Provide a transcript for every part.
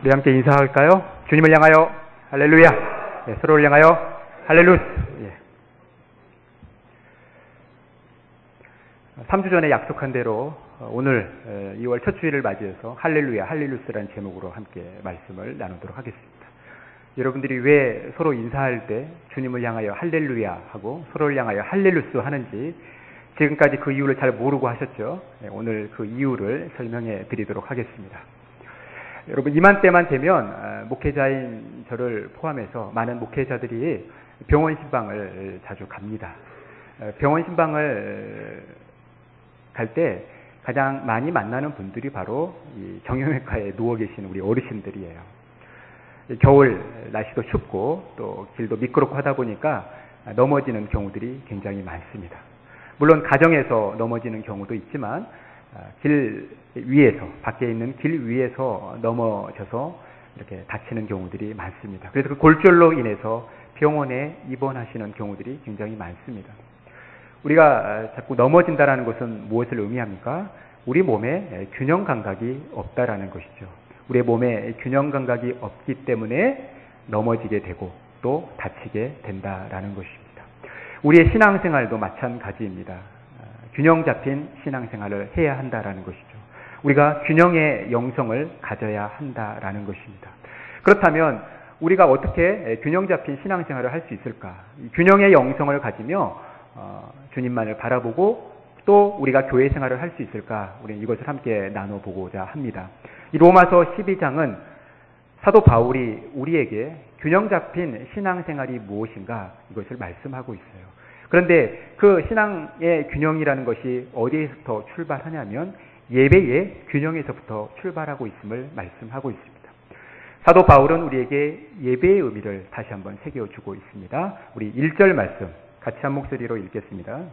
우리 함께 인사할까요? 주님을 향하여 할렐루야. 네, 서로를 향하여 할렐루스. 예. 3주 전에 약속한 대로 오늘 2월 첫 주일을 맞이해서 할렐루야, 할렐루스라는 제목으로 함께 말씀을 나누도록 하겠습니다. 여러분들이 왜 서로 인사할 때 주님을 향하여 할렐루야 하고 서로를 향하여 할렐루스 하는지 지금까지 그 이유를 잘 모르고 하셨죠? 오늘 그 이유를 설명해 드리도록 하겠습니다. 여러분, 이맘때만 되면 목회자인 저를 포함해서 많은 목회자들이 병원 신방을 자주 갑니다. 병원 신방을 갈 때 가장 많이 만나는 분들이 바로 이 정형외과에 누워 계신 우리 어르신들이에요. 겨울 날씨도 춥고 또 길도 미끄럽고 하다 보니까 넘어지는 경우들이 굉장히 많습니다. 물론 가정에서 넘어지는 경우도 있지만 길 위에서, 밖에 있는 길 위에서 넘어져서 이렇게 다치는 경우들이 많습니다. 그래서 그 골절로 인해서 병원에 입원하시는 경우들이 굉장히 많습니다. 우리가 자꾸 넘어진다는 것은 무엇을 의미합니까? 우리 몸에 균형 감각이 없다라는 것이죠. 우리의 몸에 균형 감각이 없기 때문에 넘어지게 되고 또 다치게 된다라는 것입니다. 우리의 신앙생활도 마찬가지입니다. 균형 잡힌 신앙생활을 해야 한다라는 것이죠. 우리가 균형의 영성을 가져야 한다라는 것입니다. 그렇다면 우리가 어떻게 균형 잡힌 신앙생활을 할 수 있을까? 균형의 영성을 가지며 주님만을 바라보고 또 우리가 교회 생활을 할 수 있을까? 우리는 이것을 함께 나눠보고자 합니다. 이 로마서 12장은 사도 바울이 우리에게 균형 잡힌 신앙생활이 무엇인가 이것을 말씀하고 있어요. 그런데 그 신앙의 균형이라는 것이 어디에서부터 출발하냐면 예배의 균형에서부터 출발하고 있음을 말씀하고 있습니다. 사도 바울은 우리에게 예배의 의미를 다시 한번 새겨주고 있습니다. 우리 1절 말씀 같이 한 목소리로 읽겠습니다.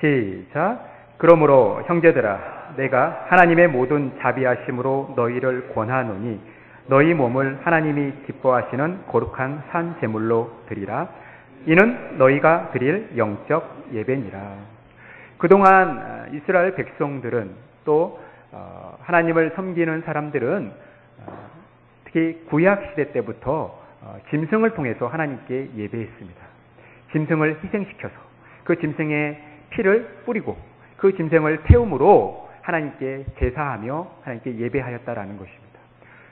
시작. 그러므로 형제들아, 내가 하나님의 모든 자비하심으로 너희를 권하노니 너희 몸을 하나님이 기뻐하시는 거룩한 산 제물로 드리라. 이는 너희가 드릴 영적 예배니라. 그동안 이스라엘 백성들은 또 하나님을 섬기는 사람들은 특히 구약 시대 때부터 짐승을 통해서 하나님께 예배했습니다. 짐승을 희생시켜서 그 짐승의 피를 뿌리고 그 짐승을 태움으로 하나님께 제사하며 하나님께 예배하였다라는 것입니다.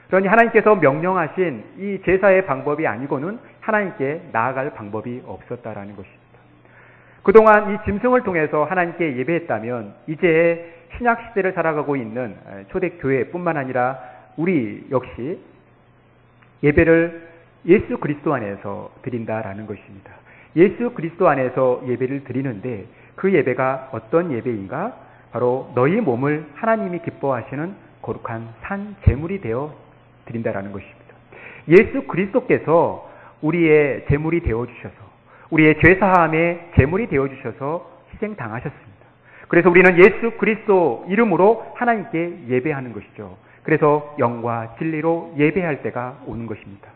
그러니 하나님께서 명령하신 이 제사의 방법이 아니고는 하나님께 나아갈 방법이 없었다라는 것입니다. 그동안 이 짐승을 통해서 하나님께 예배했다면 이제 신약 시대를 살아가고 있는 초대교회뿐만 아니라 우리 역시 예배를 예수 그리스도 안에서 드린다라는 것입니다. 예수 그리스도 안에서 예배를 드리는데 그 예배가 어떤 예배인가? 바로 너희 몸을 하나님이 기뻐하시는 거룩한 산 제물이 되어 드린다라는 것입니다. 예수 그리스도께서 우리의 제물이 되어주셔서 우리의 죄사함의 제물이 되어주셔서 희생당하셨습니다. 그래서 우리는 예수 그리스도 이름으로 하나님께 예배하는 것이죠. 그래서 영과 진리로 예배할 때가 오는 것입니다.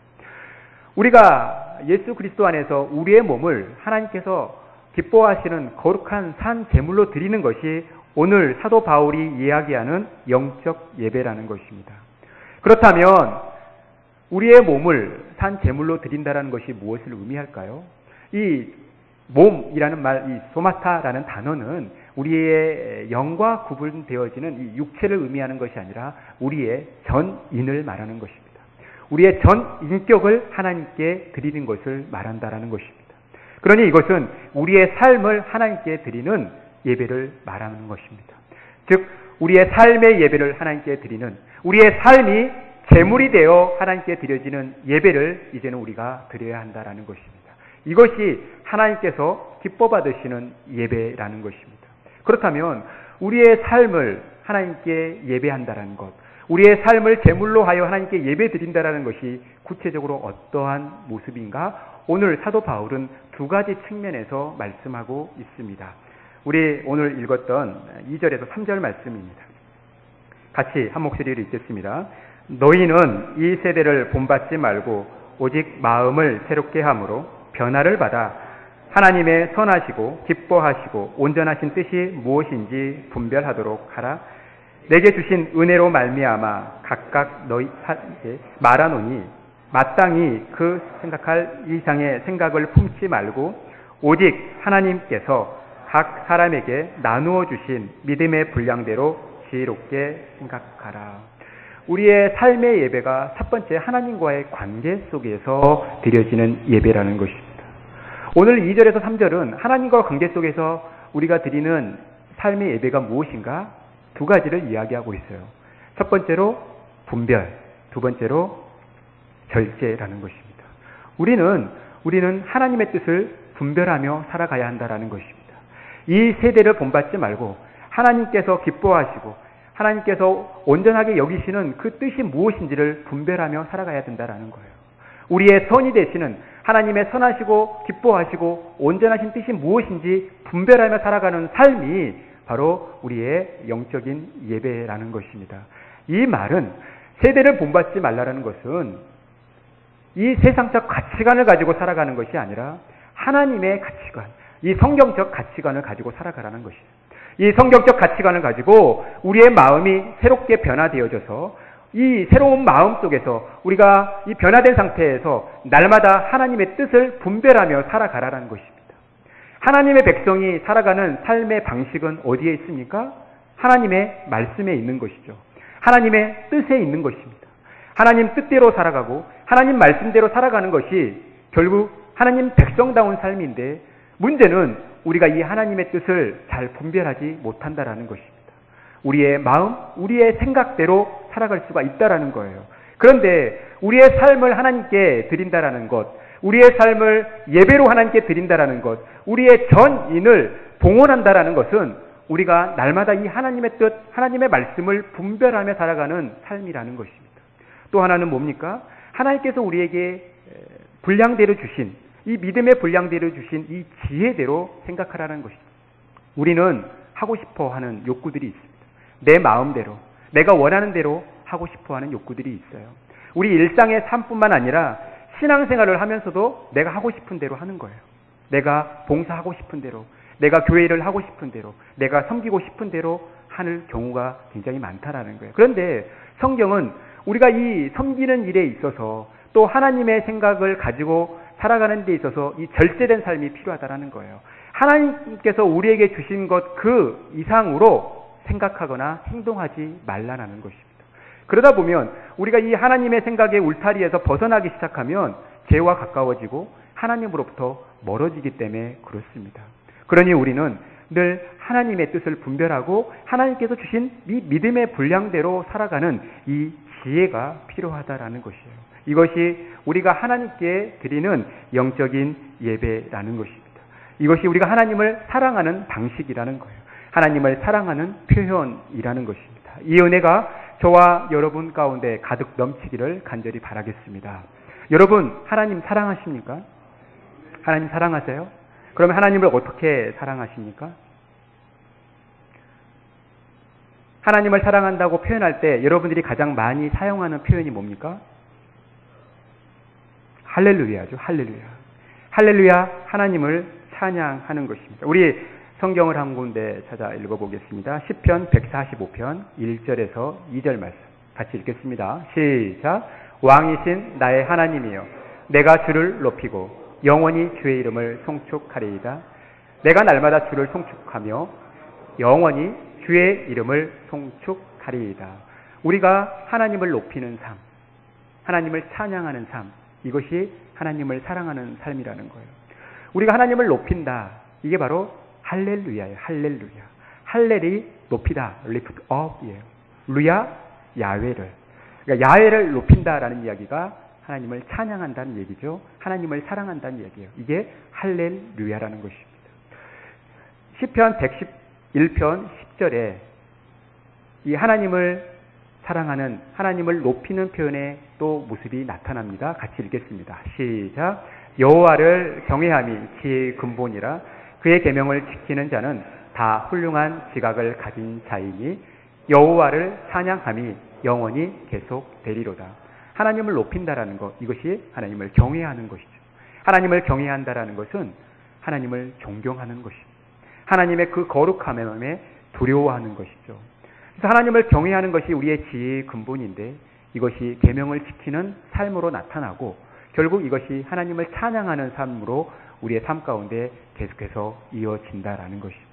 우리가 예수 그리스도 안에서 우리의 몸을 하나님께서 기뻐하시는 거룩한 산 제물로 드리는 것이 오늘 사도 바울이 이야기하는 영적 예배라는 것입니다. 그렇다면 우리의 몸을 산 제물로 드린다는 것이 무엇을 의미할까요? 이 몸이라는 말, 이 소마타라는 단어는 우리의 영과 구분되어지는 이 육체를 의미하는 것이 아니라 우리의 전인을 말하는 것입니다. 우리의 전 인격을 하나님께 드리는 것을 말한다라는 것입니다. 그러니 이것은 우리의 삶을 하나님께 드리는 예배를 말하는 것입니다. 즉 우리의 삶의 예배를 하나님께 드리는, 우리의 삶이 제물이 되어 하나님께 드려지는 예배를 이제는 우리가 드려야 한다라는 것입니다. 이것이 하나님께서 기뻐 받으시는 예배라는 것입니다. 그렇다면 우리의 삶을 하나님께 예배한다라는 것, 우리의 삶을 제물로 하여 하나님께 예배 드린다라는 것이 구체적으로 어떠한 모습인가? 오늘 사도 바울은 두 가지 측면에서 말씀하고 있습니다. 우리 오늘 읽었던 2절에서 3절 말씀입니다. 같이 한 목소리로 읽겠습니다. 너희는 이 세대를 본받지 말고 오직 마음을 새롭게 함으로 변화를 받아 하나님의 선하시고 기뻐하시고 온전하신 뜻이 무엇인지 분별하도록 하라. 내게 주신 은혜로 말미암아 각각 너희에게 말하노니 마땅히 그 생각할 이상의 생각을 품지 말고 오직 하나님께서 각 사람에게 나누어 주신 믿음의 분량대로 지혜롭게 생각하라. 우리의 삶의 예배가 첫 번째 하나님과의 관계 속에서 드려지는 예배라는 것입니다. 오늘 2절에서 3절은 하나님과 관계 속에서 우리가 드리는 삶의 예배가 무엇인가? 두 가지를 이야기하고 있어요. 첫 번째로 분별, 두 번째로 절제라는 것입니다. 우리는 하나님의 뜻을 분별하며 살아가야 한다는 것입니다. 이 세대를 본받지 말고 하나님께서 기뻐하시고 하나님께서 온전하게 여기시는 그 뜻이 무엇인지를 분별하며 살아가야 된다는 거예요. 우리의 선이 되시는 하나님의 선하시고 기뻐하시고 온전하신 뜻이 무엇인지 분별하며 살아가는 삶이 바로 우리의 영적인 예배라는 것입니다. 이 말은 세대를 본받지 말라는 것은 이 세상적 가치관을 가지고 살아가는 것이 아니라 하나님의 가치관, 이 성경적 가치관을 가지고 살아가라는 것이에요. 이 성경적 가치관을 가지고 우리의 마음이 새롭게 변화되어져서 이 새로운 마음 속에서 우리가 이 변화된 상태에서 날마다 하나님의 뜻을 분별하며 살아가라는 것입니다. 하나님의 백성이 살아가는 삶의 방식은 어디에 있습니까? 하나님의 말씀에 있는 것이죠. 하나님의 뜻에 있는 것입니다. 하나님 뜻대로 살아가고 하나님 말씀대로 살아가는 것이 결국 하나님 백성다운 삶인데 문제는 우리가 이 하나님의 뜻을 잘 분별하지 못한다라는 것입니다. 우리의 마음, 우리의 생각대로 살아갈 수가 있다라는 거예요. 그런데 우리의 삶을 하나님께 드린다라는 것, 우리의 삶을 예배로 하나님께 드린다라는 것, 우리의 전인을 봉헌한다라는 것은 우리가 날마다 이 하나님의 뜻, 하나님의 말씀을 분별하며 살아가는 삶이라는 것입니다. 또 하나는 뭡니까? 하나님께서 우리에게 분량대로 주신 이 믿음의 분량대로 주신 이 지혜대로 생각하라는 것입니다. 우리는 하고 싶어하는 욕구들이 있습니다. 내 마음대로, 내가 원하는 대로 하고 싶어하는 욕구들이 있어요. 우리 일상의 삶뿐만 아니라 신앙생활을 하면서도 내가 하고 싶은 대로 하는 거예요. 내가 봉사하고 싶은 대로, 내가 교회를 하고 싶은 대로, 내가 섬기고 싶은 대로 하는 경우가 굉장히 많다라는 거예요. 그런데 성경은 우리가 이 섬기는 일에 있어서 또 하나님의 생각을 가지고 살아가는 데 있어서 이 절제된 삶이 필요하다라는 거예요. 하나님께서 우리에게 주신 것 그 이상으로 생각하거나 행동하지 말라는 것입니다. 그러다 보면 우리가 이 하나님의 생각의 울타리에서 벗어나기 시작하면 죄와 가까워지고 하나님으로부터 멀어지기 때문에 그렇습니다. 그러니 우리는 늘 하나님의 뜻을 분별하고 하나님께서 주신 이 믿음의 분량대로 살아가는 이 지혜가 필요하다라는 것이에요. 이것이 우리가 하나님께 드리는 영적인 예배라는 것입니다. 이것이 우리가 하나님을 사랑하는 방식이라는 거예요. 하나님을 사랑하는 표현이라는 것입니다. 이 은혜가 저와 여러분 가운데 가득 넘치기를 간절히 바라겠습니다. 여러분, 하나님 사랑하십니까? 하나님 사랑하세요? 그러면 하나님을 어떻게 사랑하십니까? 하나님을 사랑한다고 표현할 때 여러분들이 가장 많이 사용하는 표현이 뭡니까? 할렐루야죠. 할렐루야. 할렐루야, 하나님을 찬양하는 것입니다. 우리 성경을 한 군데 찾아 읽어보겠습니다. 시편 145편 1절에서 2절 말씀 같이 읽겠습니다. 시작. 왕이신 나의 하나님이여, 내가 주를 높이고 영원히 주의 이름을 송축하리이다. 내가 날마다 주를 송축하며 영원히 주의 이름을 송축하리이다. 우리가 하나님을 높이는 삶, 하나님을 찬양하는 삶, 이것이 하나님을 사랑하는 삶이라는 거예요. 우리가 하나님을 높인다, 이게 바로 할렐루야예요. 할렐루야. 할렐이 높이다, lift up이에요. 루야, 야훼를. 그러니까 야훼를 높인다라는 이야기가 하나님을 찬양한다는 얘기죠. 하나님을 사랑한다는 얘기예요. 이게 할렐루야라는 것입니다. 시편 111편 10절에 이 하나님을 사랑하는, 하나님을 높이는 표현의 또 모습이 나타납니다. 같이 읽겠습니다. 시작. 여호와를 경외함이 지혜의 근본이라 그의 계명을 지키는 자는 다 훌륭한 지각을 가진 자이니 여호와를 찬양함이 영원히 계속되리로다. 하나님을 높인다라는 것, 이것이 하나님을 경외하는 것이죠. 하나님을 경외한다라는 것은 하나님을 존경하는 것입니다. 하나님의 그 거룩함에 두려워하는 것이죠. 그래서 하나님을 경외하는 것이 우리의 지혜의 근본인데 이것이 계명을 지키는 삶으로 나타나고 결국 이것이 하나님을 찬양하는 삶으로 우리의 삶 가운데 계속해서 이어진다라는 것입니다.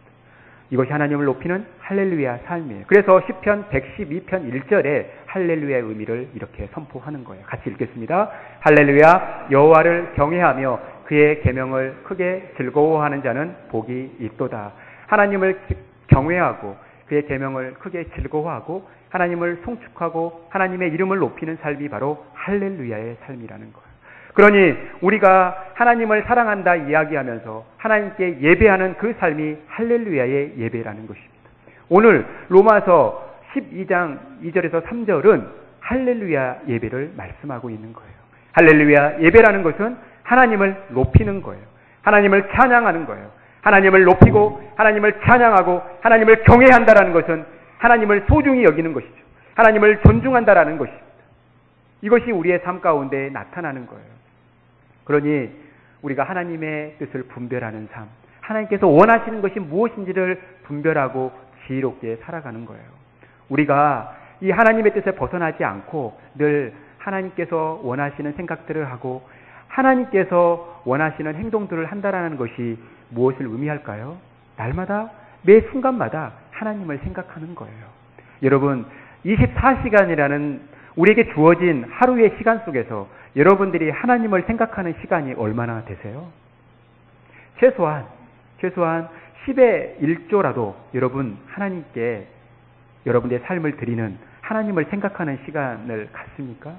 이것이 하나님을 높이는 할렐루야 삶이에요. 그래서 시편 112편 1절에 할렐루야의 의미를 이렇게 선포하는 거예요. 같이 읽겠습니다. 할렐루야, 여호와를 경외하며 그의 계명을 크게 즐거워하는 자는 복이 있도다. 하나님을 경외하고 그의 계명을 크게 즐거워하고 하나님을 송축하고 하나님의 이름을 높이는 삶이 바로 할렐루야의 삶이라는 거예요. 그러니 우리가 하나님을 사랑한다 이야기하면서 하나님께 예배하는 그 삶이 할렐루야의 예배라는 것입니다. 오늘 로마서 12장 2절에서 3절은 할렐루야 예배를 말씀하고 있는 거예요. 할렐루야 예배라는 것은 하나님을 높이는 거예요. 하나님을 찬양하는 거예요. 하나님을 높이고 하나님을 찬양하고 하나님을 경외한다라는 것은 하나님을 소중히 여기는 것이죠. 하나님을 존중한다라는 것입니다. 이것이 우리의 삶 가운데 나타나는 거예요. 그러니 우리가 하나님의 뜻을 분별하는 삶, 하나님께서 원하시는 것이 무엇인지를 분별하고 지혜롭게 살아가는 거예요. 우리가 이 하나님의 뜻에 벗어나지 않고 늘 하나님께서 원하시는 생각들을 하고 하나님께서 원하시는 행동들을 한다라는 것이 무엇을 의미할까요? 날마다 매 순간마다 하나님을 생각하는 거예요. 여러분 24시간이라는 우리에게 주어진 하루의 시간 속에서 여러분들이 하나님을 생각하는 시간이 얼마나 되세요? 최소한 10의 1조라도 여러분 하나님께 여러분의 삶을 드리는 하나님을 생각하는 시간을 갖습니까?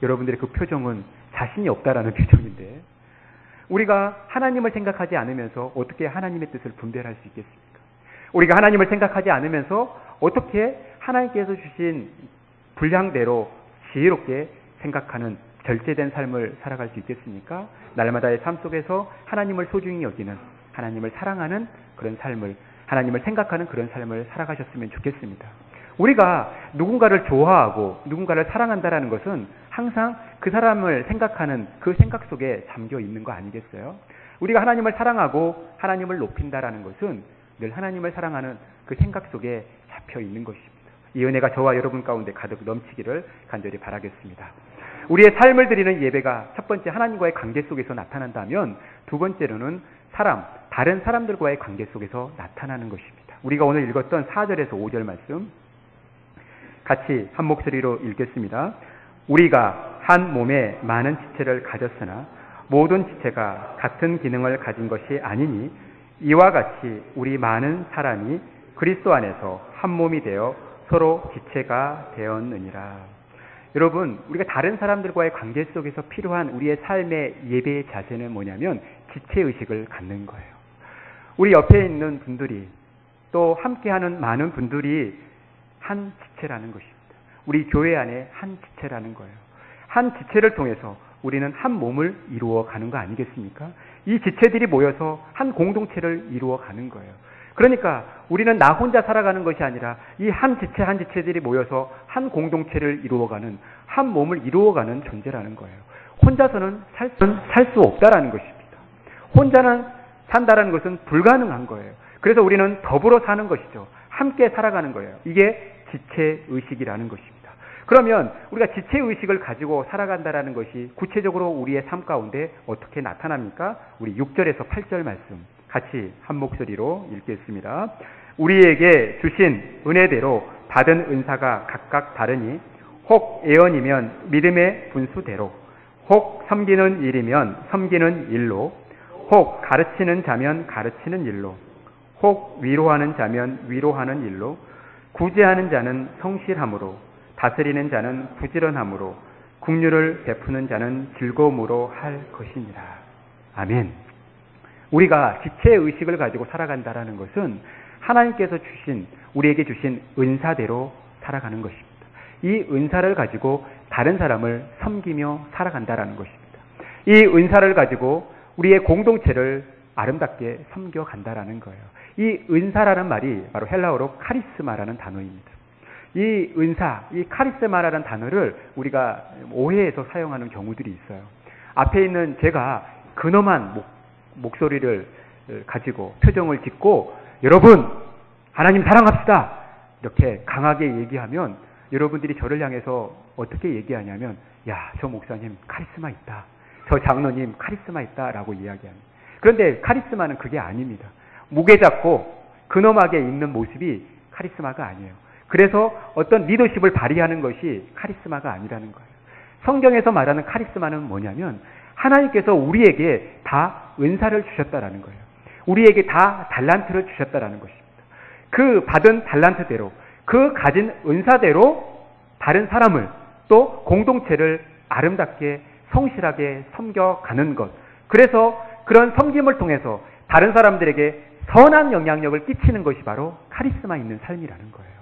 여러분들의 그 표정은 자신이 없다라는 표정인데 우리가 하나님을 생각하지 않으면서 어떻게 하나님의 뜻을 분별할 수 있겠습니까? 우리가 하나님을 생각하지 않으면서 어떻게 하나님께서 주신 분량대로 지혜롭게 생각하는 절제된 삶을 살아갈 수 있겠습니까? 날마다의 삶 속에서 하나님을 소중히 여기는, 하나님을 사랑하는 그런 삶을, 하나님을 생각하는 그런 삶을 살아가셨으면 좋겠습니다. 우리가 누군가를 좋아하고 누군가를 사랑한다라는 것은 항상 그 사람을 생각하는 그 생각 속에 잠겨 있는 거 아니겠어요? 우리가 하나님을 사랑하고 하나님을 높인다라는 것은 늘 하나님을 사랑하는 그 생각 속에 잡혀 있는 것입니다. 이 은혜가 저와 여러분 가운데 가득 넘치기를 간절히 바라겠습니다. 우리의 삶을 드리는 예배가 첫 번째 하나님과의 관계 속에서 나타난다면 두 번째로는 다른 사람들과의 관계 속에서 나타나는 것입니다. 우리가 오늘 읽었던 4절에서 5절 말씀 같이 한 목소리로 읽겠습니다. 우리가 한 몸에 많은 지체를 가졌으나 모든 지체가 같은 기능을 가진 것이 아니니 이와 같이 우리 많은 사람이 그리스도 안에서 한 몸이 되어 서로 지체가 되었느니라. 여러분, 우리가 다른 사람들과의 관계 속에서 필요한 우리의 삶의 예배의 자세는 뭐냐면 지체의식을 갖는 거예요. 우리 옆에 있는 분들이 또 함께하는 많은 분들이 한 지체라는 것입니다. 우리 교회 안에 한 지체라는 거예요. 한 지체를 통해서 우리는 한 몸을 이루어 가는 거 아니겠습니까? 이 지체들이 모여서 한 공동체를 이루어 가는 거예요. 그러니까 우리는 나 혼자 살아가는 것이 아니라 이 한 지체들이 모여서 한 공동체를 이루어가는, 한 몸을 이루어가는 존재라는 거예요. 혼자서는 살 수 없다라는 것입니다. 혼자는 산다라는 것은 불가능한 거예요. 그래서 우리는 더불어 사는 것이죠. 함께 살아가는 거예요. 이게 지체의식이라는 것입니다. 그러면 우리가 지체의식을 가지고 살아간다라는 것이 구체적으로 우리의 삶 가운데 어떻게 나타납니까? 우리 6절에서 8절 말씀 같이 한 목소리로 읽겠습니다. 우리에게 주신 은혜대로 받은 은사가 각각 다르니 혹 예언이면 믿음의 분수대로, 혹 섬기는 일이면 섬기는 일로, 혹 가르치는 자면 가르치는 일로, 혹 위로하는 자면 위로하는 일로, 구제하는 자는 성실함으로, 다스리는 자는 부지런함으로, 긍휼을 베푸는 자는 즐거움으로 할 것이니라. 아멘. 우리가 지체의식을 가지고 살아간다라는 것은 하나님께서 우리에게 주신 은사대로 살아가는 것입니다. 이 은사를 가지고 다른 사람을 섬기며 살아간다라는 것입니다. 이 은사를 가지고 우리의 공동체를 아름답게 섬겨간다라는 거예요. 이 은사라는 말이 바로 헬라어로 카리스마라는 단어입니다. 이 은사, 이 카리스마라는 단어를 우리가 오해해서 사용하는 경우들이 있어요. 앞에 있는 제가 근엄한 목소리를 가지고 표정을 짓고 여러분 하나님 사랑합시다. 이렇게 강하게 얘기하면 여러분들이 저를 향해서 어떻게 얘기하냐면 야, 저 목사님 카리스마 있다. 저 장로님 카리스마 있다. 라고 이야기합니다. 그런데 카리스마는 그게 아닙니다. 무게 잡고 근엄하게 있는 모습이 카리스마가 아니에요. 그래서 어떤 리더십을 발휘하는 것이 카리스마가 아니라는 거예요. 성경에서 말하는 카리스마는 뭐냐면 하나님께서 우리에게 다 은사를 주셨다라는 거예요. 우리에게 다 달란트를 주셨다라는 것입니다. 그 받은 달란트대로 그 가진 은사대로 다른 사람을 또 공동체를 아름답게 성실하게 섬겨가는 것. 그래서 그런 섬김을 통해서 다른 사람들에게 선한 영향력을 끼치는 것이 바로 카리스마 있는 삶이라는 거예요.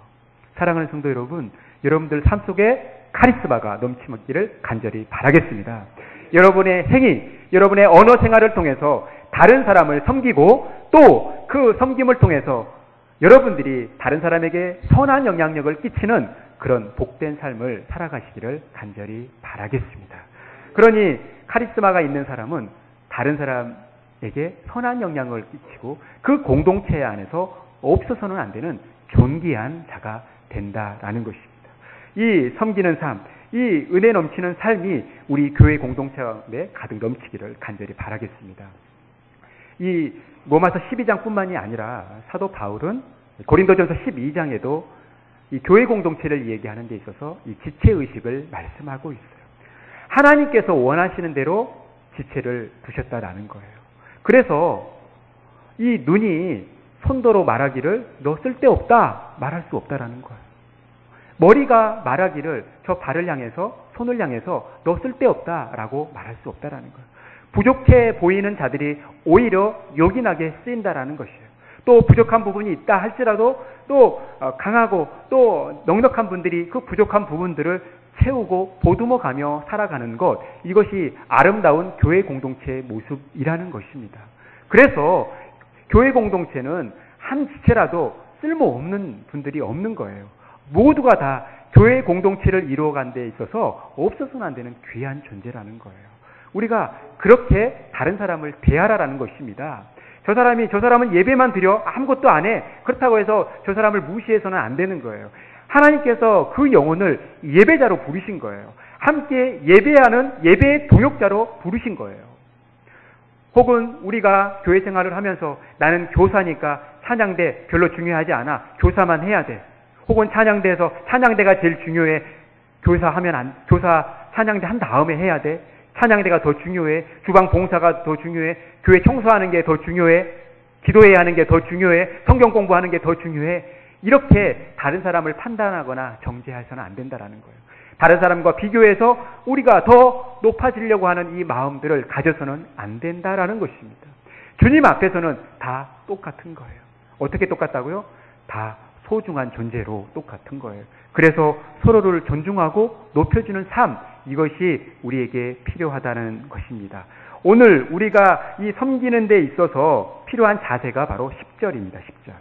사랑하는 성도 여러분, 여러분들 삶 속에 카리스마가 넘치기를 간절히 바라겠습니다. 여러분의 행위, 여러분의 언어 생활을 통해서 다른 사람을 섬기고 또 그 섬김을 통해서 여러분들이 다른 사람에게 선한 영향력을 끼치는 그런 복된 삶을 살아가시기를 간절히 바라겠습니다. 그러니 카리스마가 있는 사람은 다른 사람에게 선한 영향을 끼치고 그 공동체 안에서 없어서는 안 되는 존귀한 자가 된다라는 것입니다. 이 섬기는 삶, 이 은혜 넘치는 삶이 우리 교회 공동체에 가득 넘치기를 간절히 바라겠습니다. 이 로마서 12장뿐만이 아니라 사도 바울은 고린도전서 12장에도 이 교회 공동체를 얘기하는 데 있어서 이 지체의식을 말씀하고 있어요. 하나님께서 원하시는 대로 지체를 두셨다라는 거예요. 그래서 이 눈이 손도로 말하기를 너 쓸데없다 말할 수 없다라는 거예요. 머리가 말하기를 저 발을 향해서 손을 향해서 너 쓸데없다라고 말할 수 없다라는 거예요. 부족해 보이는 자들이 오히려 요긴하게 쓰인다라는 것이에요. 또 부족한 부분이 있다 할지라도 또 강하고 또 넉넉한 분들이 그 부족한 부분들을 채우고 보듬어가며 살아가는 것, 이것이 아름다운 교회 공동체의 모습이라는 것입니다. 그래서 교회 공동체는 한 지체라도 쓸모없는 분들이 없는 거예요. 모두가 다 교회 공동체를 이루어가는 데 있어서 없어서는 안 되는 귀한 존재라는 거예요. 우리가 그렇게 다른 사람을 대하라라는 것입니다. 저 사람은 예배만 드려 아무것도 안 해. 그렇다고 해서 저 사람을 무시해서는 안 되는 거예요. 하나님께서 그 영혼을 예배자로 부르신 거예요. 함께 예배하는 예배의 동역자로 부르신 거예요. 혹은 우리가 교회 생활을 하면서 나는 교사니까 찬양대 별로 중요하지 않아. 교사만 해야 돼. 혹은 찬양대에서 찬양대가 제일 중요해. 교사 찬양대 한 다음에 해야 돼. 찬양대가 더 중요해. 주방 봉사가 더 중요해. 교회 청소하는 게 더 중요해. 기도해야 하는 게 더 중요해. 성경 공부하는 게 더 중요해. 이렇게 다른 사람을 판단하거나 정죄해서는 안 된다라는 거예요. 다른 사람과 비교해서 우리가 더 높아지려고 하는 이 마음들을 가져서는 안 된다라는 것입니다. 주님 앞에서는 다 똑같은 거예요. 어떻게 똑같다고요? 다 소중한 존재로 똑같은 거예요. 그래서 서로를 존중하고 높여주는 삶, 이것이 우리에게 필요하다는 것입니다. 오늘 우리가 이 섬기는 데 있어서 필요한 자세가 바로 10절입니다. 10절.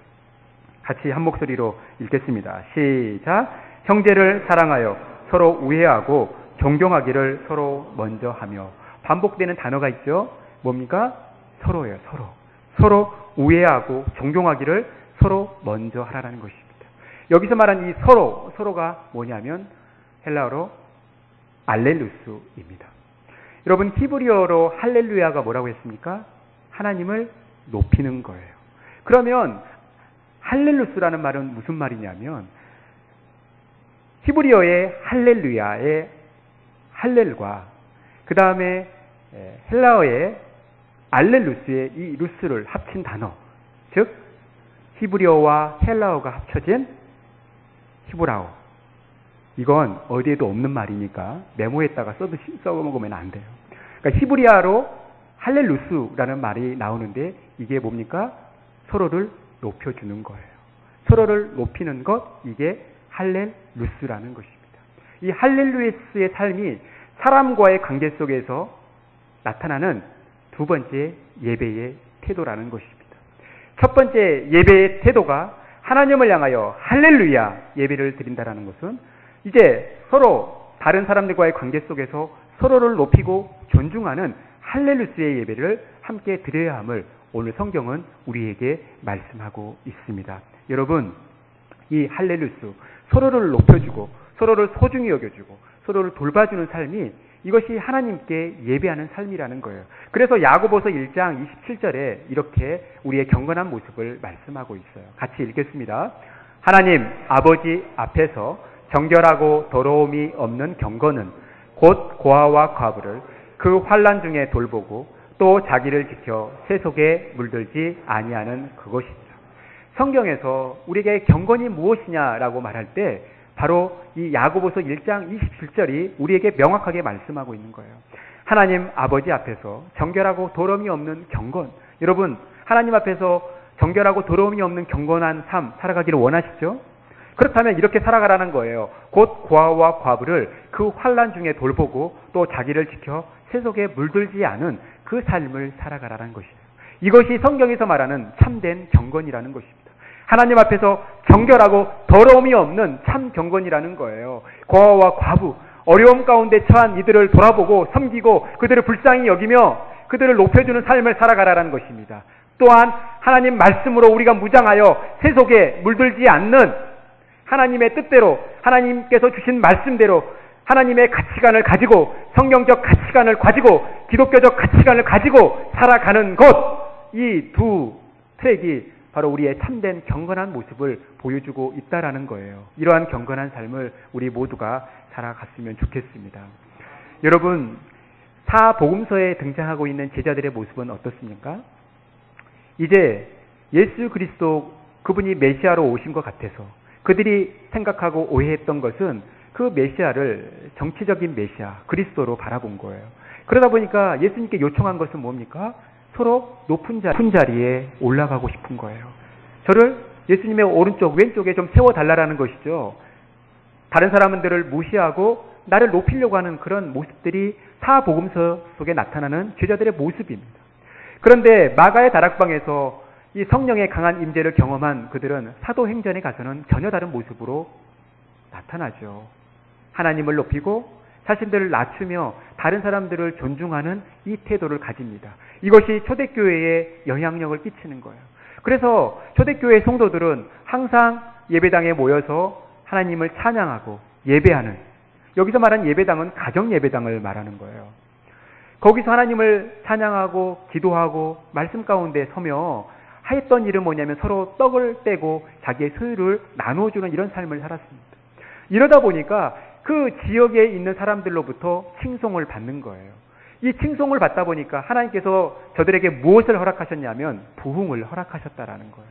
같이 한 목소리로 읽겠습니다. 시작. 형제를 사랑하여 서로 우애하고 존경하기를 서로 먼저 하며. 반복되는 단어가 있죠. 뭡니까? 서로예요. 서로 우애하고 존경하기를 서로 먼저 하라는 것입니다. 여기서 말한 이 서로가 뭐냐면 헬라어로 알렐루스입니다. 여러분, 히브리어로 할렐루야가 뭐라고 했습니까? 하나님을 높이는 거예요. 그러면 할렐루스라는 말은 무슨 말이냐면 히브리어의 할렐루야의 할렐과 그 다음에 헬라어의 알렐루스의 이 루스를 합친 단어, 즉 히브리어와 헬라어가 합쳐진 히브라어. 이건 어디에도 없는 말이니까 메모에다가 써먹으면 안 돼요. 그러니까 히브리어로 할렐루스라는 말이 나오는데 이게 뭡니까? 서로를 높여주는 거예요. 서로를 높이는 것, 이게 할렐루스라는 것입니다. 이 할렐루스의 삶이 사람과의 관계 속에서 나타나는 두 번째 예배의 태도라는 것입니다. 첫 번째 예배의 태도가 하나님을 향하여 할렐루야 예배를 드린다라는 것은 이제 서로 다른 사람들과의 관계 속에서 서로를 높이고 존중하는 할렐루스의 예배를 함께 드려야 함을 오늘 성경은 우리에게 말씀하고 있습니다. 여러분, 이 할렐루스, 서로를 높여주고 서로를 소중히 여겨주고 서로를 돌봐주는 삶이 이것이 하나님께 예배하는 삶이라는 거예요. 그래서 야고보서 1장 27절에 이렇게 우리의 경건한 모습을 말씀하고 있어요. 같이 읽겠습니다. 하나님 아버지 앞에서 정결하고 더러움이 없는 경건은 곧 고아와 과부를 그 환난 중에 돌보고 또 자기를 지켜 세속에 물들지 아니하는 그것이죠. 성경에서 우리에게 경건이 무엇이냐라고 말할 때 바로 이 야고보서 1장 27절이 우리에게 명확하게 말씀하고 있는 거예요. 하나님 아버지 앞에서 정결하고 더러움이 없는 경건. 여러분, 하나님 앞에서 정결하고 더러움이 없는 경건한 삶 살아가기를 원하시죠? 그렇다면 이렇게 살아가라는 거예요. 곧 고아와 과부를 그 환난 중에 돌보고 또 자기를 지켜 세속에 물들지 않은 그 삶을 살아가라는 것이에요. 이것이 성경에서 말하는 참된 경건이라는 것입니다. 하나님 앞에서 정결하고 더러움이 없는 참 경건이라는 거예요. 고아와 과부, 어려움 가운데 처한 이들을 돌아보고 섬기고 그들을 불쌍히 여기며 그들을 높여주는 삶을 살아가라는 것입니다. 또한 하나님 말씀으로 우리가 무장하여 세속에 물들지 않는 하나님의 뜻대로 하나님께서 주신 말씀대로 하나님의 가치관을 가지고 성경적 가치관을 가지고 기독교적 가치관을 가지고 살아가는 것, 이 두 트랙이 바로 우리의 참된 경건한 모습을 보여주고 있다라는 거예요. 이러한 경건한 삶을 우리 모두가 살아갔으면 좋겠습니다. 여러분, 사복음서에 등장하고 있는 제자들의 모습은 어떻습니까? 이제 예수 그리스도 그분이 메시아로 오신 것 같아서 그들이 생각하고 오해했던 것은 그 메시아를 정치적인 메시아 그리스도로 바라본 거예요. 그러다 보니까 예수님께 요청한 것은 뭡니까? 서로 높은 자리에 올라가고 싶은 거예요. 저를 예수님의 오른쪽 왼쪽에 좀 세워달라는 것이죠. 다른 사람들을 무시하고 나를 높이려고 하는 그런 모습들이 사복음서 속에 나타나는 제자들의 모습입니다. 그런데 마가의 다락방에서 이 성령의 강한 임재를 경험한 그들은 사도행전에 가서는 전혀 다른 모습으로 나타나죠. 하나님을 높이고 자신들을 낮추며 다른 사람들을 존중하는 이 태도를 가집니다. 이것이 초대교회에 영향력을 끼치는 거예요. 그래서 초대교회 성도들은 항상 예배당에 모여서 하나님을 찬양하고 예배하는, 여기서 말하는 예배당은 가정 예배당을 말하는 거예요. 거기서 하나님을 찬양하고 기도하고 말씀 가운데 서며 하였던 일은 뭐냐면 서로 떡을 떼고 자기의 소유를 나누어주는 이런 삶을 살았습니다. 이러다 보니까 그 지역에 있는 사람들로부터 칭송을 받는 거예요. 이 칭송을 받다 보니까 하나님께서 저들에게 무엇을 허락하셨냐면 부흥을 허락하셨다라는 거예요.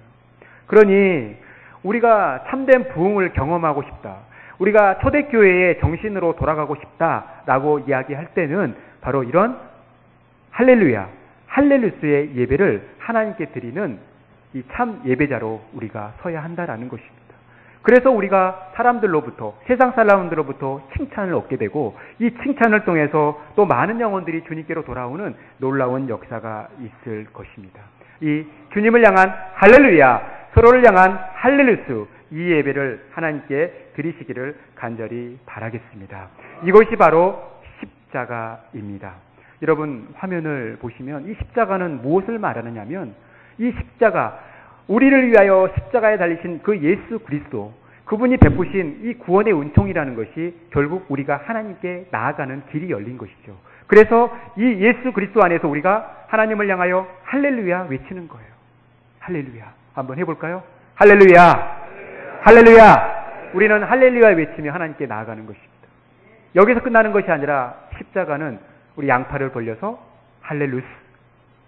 그러니 우리가 참된 부흥을 경험하고 싶다, 우리가 초대교회의 정신으로 돌아가고 싶다라고 이야기할 때는 바로 이런 할렐루야, 할렐루스의 예배를 하나님께 드리는 이 참 예배자로 우리가 서야 한다라는 것입니다. 그래서 우리가 사람들로부터, 세상 사람들로부터 칭찬을 얻게 되고 이 칭찬을 통해서 또 많은 영혼들이 주님께로 돌아오는 놀라운 역사가 있을 것입니다. 이 주님을 향한 할렐루야, 서로를 향한 할렐루스, 이 예배를 하나님께 드리시기를 간절히 바라겠습니다. 이것이 바로 십자가입니다. 여러분, 화면을 보시면 이 십자가는 무엇을 말하느냐면 이 십자가, 우리를 위하여 십자가에 달리신 그 예수 그리스도, 그분이 베푸신 이 구원의 은총이라는 것이 결국 우리가 하나님께 나아가는 길이 열린 것이죠. 그래서 이 예수 그리스도 안에서 우리가 하나님을 향하여 할렐루야 외치는 거예요. 할렐루야. 한번 해볼까요? 할렐루야. 할렐루야. 우리는 할렐루야 외치며 하나님께 나아가는 것입니다. 여기서 끝나는 것이 아니라 십자가는 우리 양팔을 벌려서 할렐루스,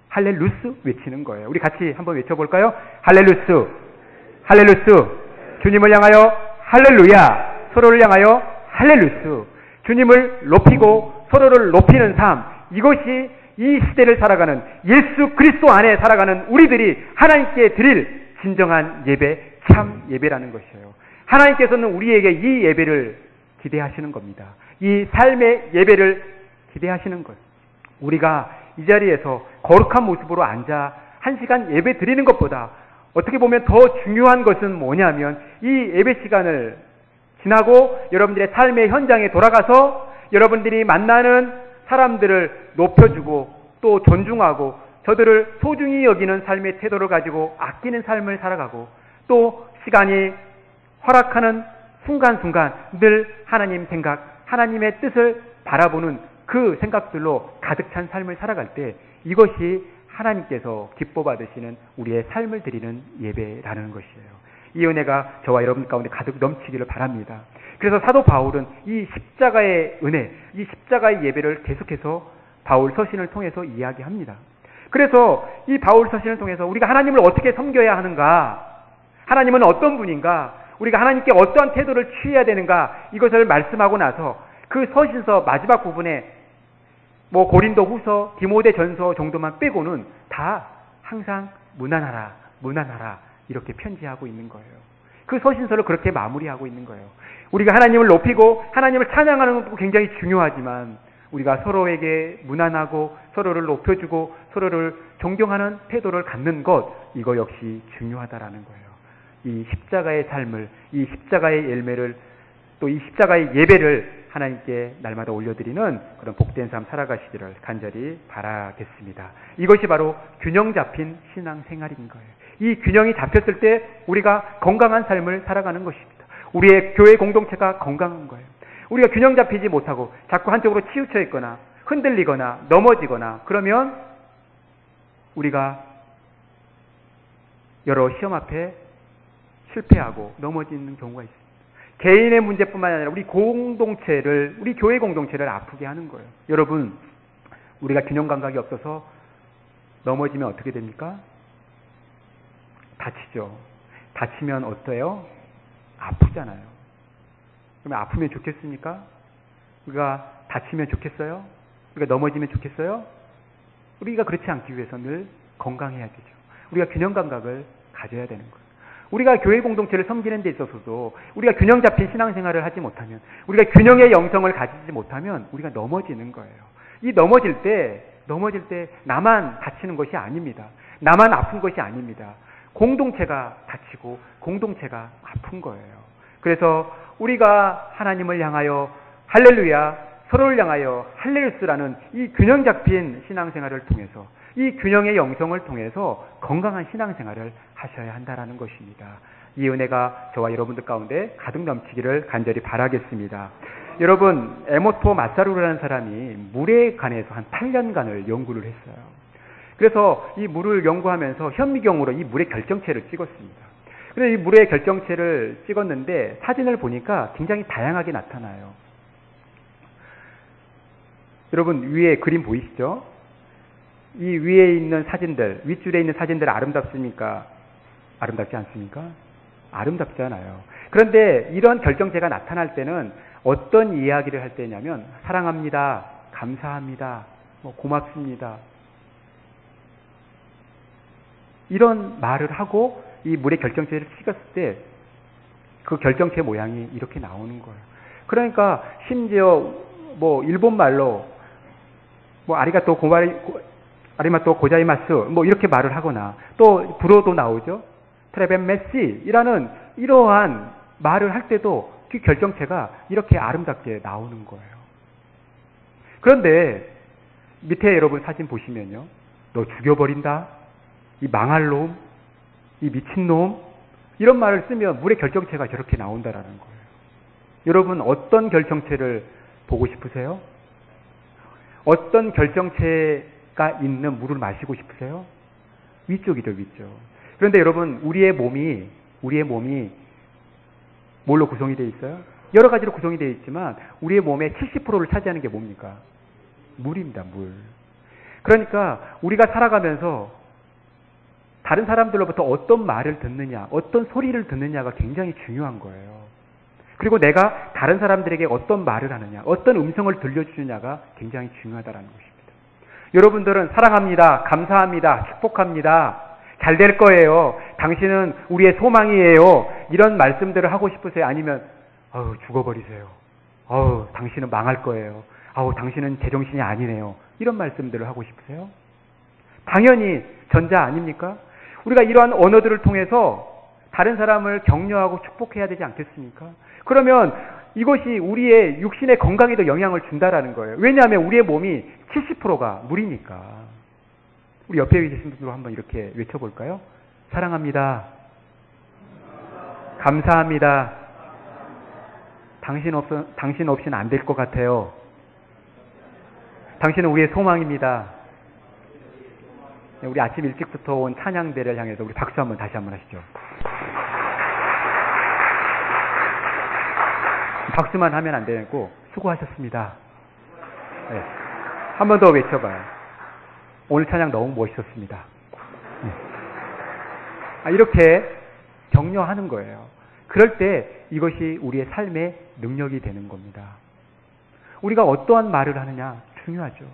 할렐루스 외치는 거예요. 우리 같이 한번 외쳐볼까요? 할렐루스, 할렐루스. 주님을 향하여 할렐루야, 서로를 향하여 할렐루스. 주님을 높이고 서로를 높이는 삶, 이것이 이 시대를 살아가는 예수 그리스도 안에 살아가는 우리들이 하나님께 드릴 진정한 예배, 참 예배라는 것이에요. 하나님께서는 우리에게 이 예배를 기대하시는 겁니다. 이 삶의 예배를 기대하시는 것. 우리가 이 자리에서 거룩한 모습으로 앉아 1시간 예배 드리는 것보다 어떻게 보면 더 중요한 것은 뭐냐면 이 예배 시간을 지나고 여러분들의 삶의 현장에 돌아가서 여러분들이 만나는 사람들을 높여주고 또 존중하고 저들을 소중히 여기는 삶의 태도를 가지고 아끼는 삶을 살아가고 또 시간이 허락하는 순간순간 늘 하나님 생각, 하나님의 뜻을 바라보는 그 생각들로 가득 찬 삶을 살아갈 때 이것이 하나님께서 기뻐 받으시는 우리의 삶을 드리는 예배라는 것이에요. 이 은혜가 저와 여러분 가운데 가득 넘치기를 바랍니다. 그래서 사도 바울은 이 십자가의 은혜, 이 십자가의 예배를 계속해서 바울 서신을 통해서 이야기합니다. 그래서 이 바울 서신을 통해서 우리가 하나님을 어떻게 섬겨야 하는가, 하나님은 어떤 분인가, 우리가 하나님께 어떠한 태도를 취해야 되는가, 이것을 말씀하고 나서 그 서신서 마지막 부분에 고린도 후서, 디모데 전서 정도만 빼고는 다 항상 무난하라, 무난하라 이렇게 편지하고 있는 거예요. 그 서신서를 그렇게 마무리하고 있는 거예요. 우리가 하나님을 높이고 하나님을 찬양하는 것도 굉장히 중요하지만 우리가 서로에게 무난하고 서로를 높여주고 서로를 존경하는 태도를 갖는 것, 이거 역시 중요하다라는 거예요. 이 십자가의 삶을, 이 십자가의 열매를, 또 이 십자가의 예배를 하나님께 날마다 올려드리는 그런 복된 삶 살아가시기를 간절히 바라겠습니다. 이것이 바로 균형 잡힌 신앙생활인 거예요. 이 균형이 잡혔을 때 우리가 건강한 삶을 살아가는 것입니다. 우리의 교회 공동체가 건강한 거예요. 우리가 균형 잡히지 못하고 자꾸 한쪽으로 치우쳐 있거나 흔들리거나 넘어지거나 그러면 우리가 여러 시험 앞에 실패하고 넘어지는 경우가 있습니다. 개인의 문제뿐만 아니라 우리 공동체를, 우리 교회 공동체를 아프게 하는 거예요. 여러분, 우리가 균형 감각이 없어서 넘어지면 어떻게 됩니까? 다치죠. 다치면 어때요? 아프잖아요. 그러면 아프면 좋겠습니까? 우리가 다치면 좋겠어요? 우리가 넘어지면 좋겠어요? 우리가 그렇지 않기 위해서 늘 건강해야 되죠. 우리가 균형 감각을 가져야 되는 거예요. 우리가 교회 공동체를 섬기는 데 있어서도 우리가 균형 잡힌 신앙생활을 하지 못하면, 우리가 균형의 영성을 가지지 못하면 우리가 넘어지는 거예요. 이 넘어질 때 나만 다치는 것이 아닙니다. 나만 아픈 것이 아닙니다. 공동체가 다치고 공동체가 아픈 거예요. 그래서 우리가 하나님을 향하여 할렐루야, 서로를 향하여 할렐루스라는 이 균형 잡힌 신앙생활을 통해서, 이 균형의 영성을 통해서 건강한 신앙생활을 하셔야 한다는 것입니다. 이 은혜가 저와 여러분들 가운데 가득 넘치기를 간절히 바라겠습니다. 여러분, 에모토 마사루라는 사람이 물에 관해서 한 8년간을 연구를 했어요. 그래서 이 물을 연구하면서 현미경으로 이 물의 결정체를 찍었습니다. 그래서 이 물의 결정체를 찍었는데 사진을 보니까 굉장히 다양하게 나타나요. 여러분, 위에 그림 보이시죠? 이 위에 있는 사진들, 윗줄에 있는 사진들 아름답습니까? 아름답지 않습니까? 아름답잖아요. 그런데 이런 결정체가 나타날 때는 어떤 이야기를 할 때냐면 사랑합니다, 감사합니다, 고맙습니다, 이런 말을 하고 이 물의 결정체를 찍었을 때 그 결정체 모양이 이렇게 나오는 거예요. 그러니까 심지어 일본 말로 아리마토 고자이마스 이렇게 말을 하거나, 또 불어도 나오죠. 트레벤 메시라는 이러한 말을 할 때도 그 결정체가 이렇게 아름답게 나오는 거예요. 그런데 밑에 여러분 사진 보시면요, 너 죽여버린다, 이 망할 놈, 이 미친놈, 이런 말을 쓰면 물의 결정체가 저렇게 나온다라는 거예요. 여러분, 어떤 결정체를 보고 싶으세요? 어떤 결정체가 있는 물을 마시고 싶으세요? 위쪽이죠, 위쪽. 그런데 여러분, 우리의 몸이 뭘로 구성이 되어 있어요? 여러 가지로 구성이 되어 있지만 우리의 몸의 70%를 차지하는 게 뭡니까? 물입니다, 물. 그러니까 우리가 살아가면서 다른 사람들로부터 어떤 말을 듣느냐, 어떤 소리를 듣느냐가 굉장히 중요한 거예요. 그리고 내가 다른 사람들에게 어떤 말을 하느냐, 어떤 음성을 들려주느냐가 굉장히 중요하다는 것입니다. 여러분들은 사랑합니다, 감사합니다, 축복합니다, 잘 될 거예요, 당신은 우리의 소망이에요, 이런 말씀들을 하고 싶으세요? 아니면 죽어버리세요, 당신은 망할 거예요, 당신은 제정신이 아니네요, 이런 말씀들을 하고 싶으세요? 당연히 전자 아닙니까? 우리가 이러한 언어들을 통해서 다른 사람을 격려하고 축복해야 되지 않겠습니까? 그러면 이것이 우리의 육신의 건강에도 영향을 준다라는 거예요. 왜냐하면 우리의 몸이 70%가 물이니까. 우리 옆에 계신 분들로 한번 이렇게 외쳐볼까요? 사랑합니다. 감사합니다. 당신 없이는 안 될 것 같아요. 당신은 우리의 소망입니다. 우리 아침 일찍부터 온 찬양대를 향해서 우리 박수 한번 다시 한번 하시죠. 박수만 하면 안 되고 수고하셨습니다. 네. 한 번 더 외쳐봐요. 오늘 찬양 너무 멋있었습니다. 네. 이렇게 격려하는 거예요. 그럴 때 이것이 우리의 삶의 능력이 되는 겁니다. 우리가 어떠한 말을 하느냐 중요하죠.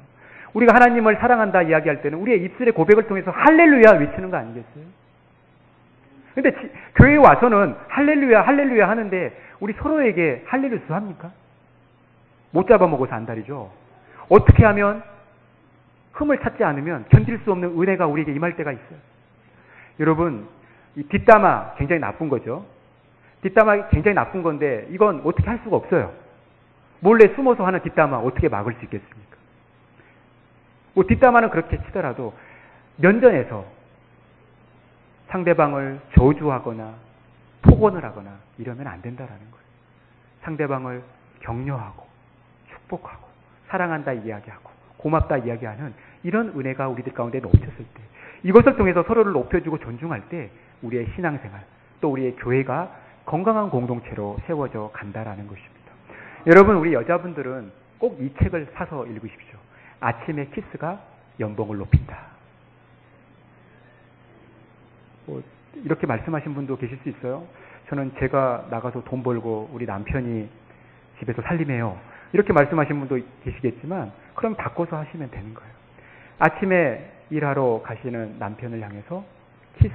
우리가 하나님을 사랑한다 이야기할 때는 우리의 입술의 고백을 통해서 할렐루야 외치는 거 아니겠어요? 근데 교회에 와서는 할렐루야 할렐루야 하는데 우리 서로에게 할렐루야 합니까? 못 잡아먹어서 안달이죠. 어떻게 하면 흠을 찾지 않으면 견딜 수 없는 은혜가 우리에게 임할 때가 있어요. 여러분, 이 뒷담화 굉장히 나쁜 거죠. 뒷담화 굉장히 나쁜 건데 이건 어떻게 할 수가 없어요. 몰래 숨어서 하는 뒷담화 어떻게 막을 수 있겠습니까? 뭐 뒷담화는 그렇게 치더라도 면전에서 상대방을 저주하거나 폭언을 하거나 이러면 안 된다라는 거예요. 상대방을 격려하고 축복하고 사랑한다 이야기하고 고맙다 이야기하는 이런 은혜가 우리들 가운데 넘쳤을 때 이것을 통해서 서로를 높여주고 존중할 때 우리의 신앙생활 또 우리의 교회가 건강한 공동체로 세워져 간다라는 것입니다. 여러분, 우리 여자분들은 꼭 이 책을 사서 읽으십시오. 아침의 키스가 연봉을 높인다. 이렇게 말씀하신 분도 계실 수 있어요. 저는 제가 나가서 돈 벌고 우리 남편이 집에서 살림해요. 이렇게 말씀하신 분도 계시겠지만 그럼 바꿔서 하시면 되는 거예요. 아침에 일하러 가시는 남편을 향해서 키스.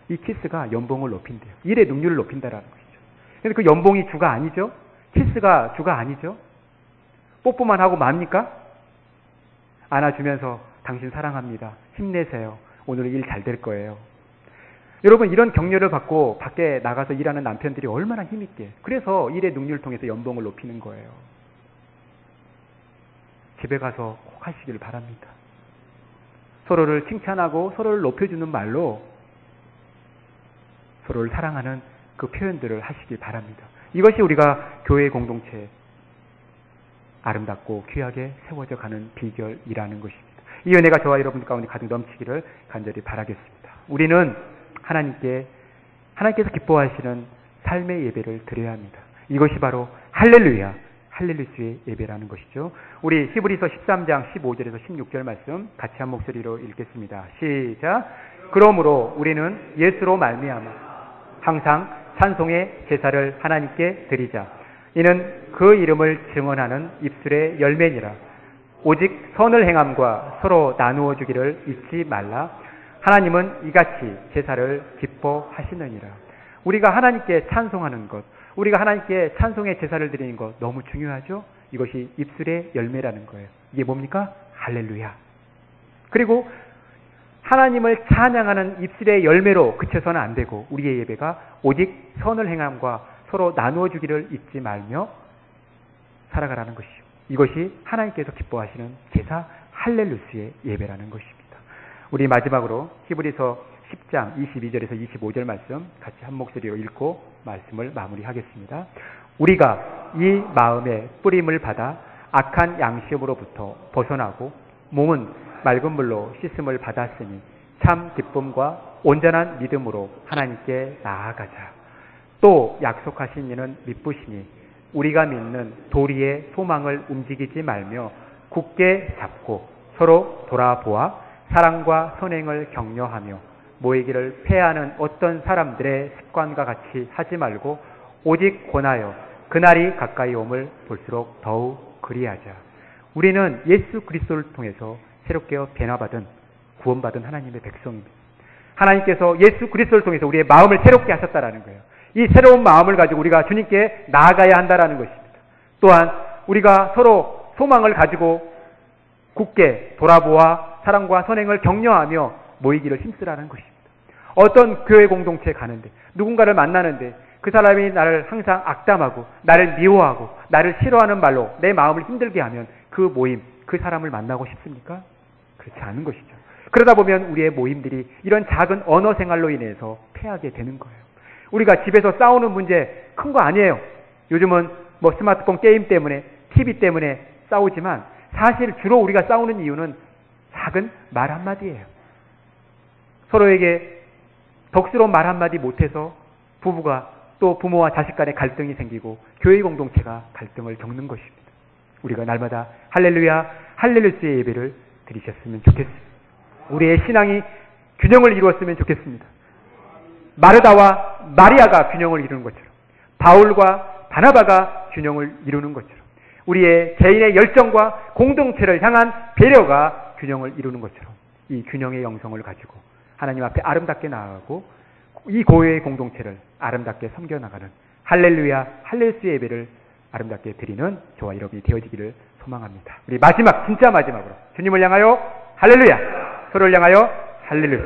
이 키스가 연봉을 높인대요. 일의 능률을 높인다라는 것이죠. 그런데 그 연봉이 주가 아니죠? 키스가 주가 아니죠? 뽀뽀만 하고 맙니까? 안아주면서 당신 사랑합니다. 힘내세요. 오늘 일 잘 될 거예요. 여러분, 이런 격려를 받고 밖에 나가서 일하는 남편들이 얼마나 힘있게. 그래서 일의 능률을 통해서 연봉을 높이는 거예요. 집에 가서 꼭 하시길 바랍니다. 서로를 칭찬하고 서로를 높여주는 말로 서로를 사랑하는 그 표현들을 하시길 바랍니다. 이것이 우리가 교회의 공동체 아름답고 귀하게 세워져 가는 비결이라는 것입니다. 이 은혜가 저와 여러분들 가운데 가득 넘치기를 간절히 바라겠습니다. 우리는 하나님께서 기뻐하시는 삶의 예배를 드려야 합니다. 이것이 바로 할렐루야, 할렐루야의 예배라는 것이죠. 우리 히브리서 13장 15절에서 16절 말씀 같이 한 목소리로 읽겠습니다. 시작. 그러므로 우리는 예수로 말미암아 항상 찬송의 제사를 하나님께 드리자. 이는 그 이름을 증언하는 입술의 열매니라. 오직 선을 행함과 서로 나누어 주기를 잊지 말라. 하나님은 이같이 제사를 기뻐하시느니라. 우리가 하나님께 찬송하는 것, 우리가 하나님께 찬송의 제사를 드리는 것 너무 중요하죠? 이것이 입술의 열매라는 거예요. 이게 뭡니까? 할렐루야. 그리고 하나님을 찬양하는 입술의 열매로 그쳐서는 안 되고 우리의 예배가 오직 선을 행함과 서로 나누어 주기를 잊지 말며 살아가라는 것이요. 이것이 하나님께서 기뻐하시는 제사 할렐루야의 예배라는 것입니다. 우리 마지막으로 히브리서 10장 22절에서 25절 말씀 같이 한 목소리로 읽고 말씀을 마무리하겠습니다. 우리가 이 마음의 뿌림을 받아 악한 양심으로부터 벗어나고 몸은 맑은 물로 씻음을 받았으니 참 기쁨과 온전한 믿음으로 하나님께 나아가자. 또 약속하신 이는 믿으시니 우리가 믿는 도리의 소망을 움직이지 말며 굳게 잡고 서로 돌아보아 사랑과 선행을 격려하며 모이기를 패하는 어떤 사람들의 습관과 같이 하지 말고 오직 권하여 그날이 가까이 옴을 볼수록 더욱 그리하자. 우리는 예수 그리스도를 통해서 새롭게 변화받은 구원받은 하나님의 백성입니다. 하나님께서 예수 그리스도를 통해서 우리의 마음을 새롭게 하셨다라는 거예요. 이 새로운 마음을 가지고 우리가 주님께 나아가야 한다라는 것입니다. 또한 우리가 서로 소망을 가지고 굳게 돌아보아 사랑과 선행을 격려하며 모이기를 힘쓰라는 것입니다. 어떤 교회 공동체에 가는데 누군가를 만나는데 그 사람이 나를 항상 악담하고 나를 미워하고 나를 싫어하는 말로 내 마음을 힘들게 하면 그 모임, 그 사람을 만나고 싶습니까? 그렇지 않은 것이죠. 그러다 보면 우리의 모임들이 이런 작은 언어 생활로 인해서 패하게 되는 거예요. 우리가 집에서 싸우는 문제 큰 거 아니에요. 요즘은 뭐 스마트폰 게임 때문에, TV 때문에 싸우지만 사실 주로 우리가 싸우는 이유는 작은 말 한마디예요. 서로에게 덕스러운 말 한마디 못해서 부부가 또 부모와 자식 간의 갈등이 생기고 교회 공동체가 갈등을 겪는 것입니다. 우리가 날마다 할렐루야, 할렐루야의 예배를 드리셨으면 좋겠습니다. 우리의 신앙이 균형을 이루었으면 좋겠습니다. 마르다와 마리아가 균형을 이루는 것처럼, 바울과 바나바가 균형을 이루는 것처럼, 우리의 개인의 열정과 공동체를 향한 배려가 균형을 이루는 것처럼 이 균형의 영성을 가지고 하나님 앞에 아름답게 나아가고 이 교회의 공동체를 아름답게 섬겨나가는 할렐루야, 할렐루야 예배를 아름답게 드리는 저와 여러분이 되어지기를 소망합니다. 우리 마지막, 진짜 마지막으로 주님을 향하여 할렐루야, 서로를 향하여 할렐루야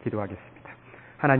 기도하겠습니다. 하나님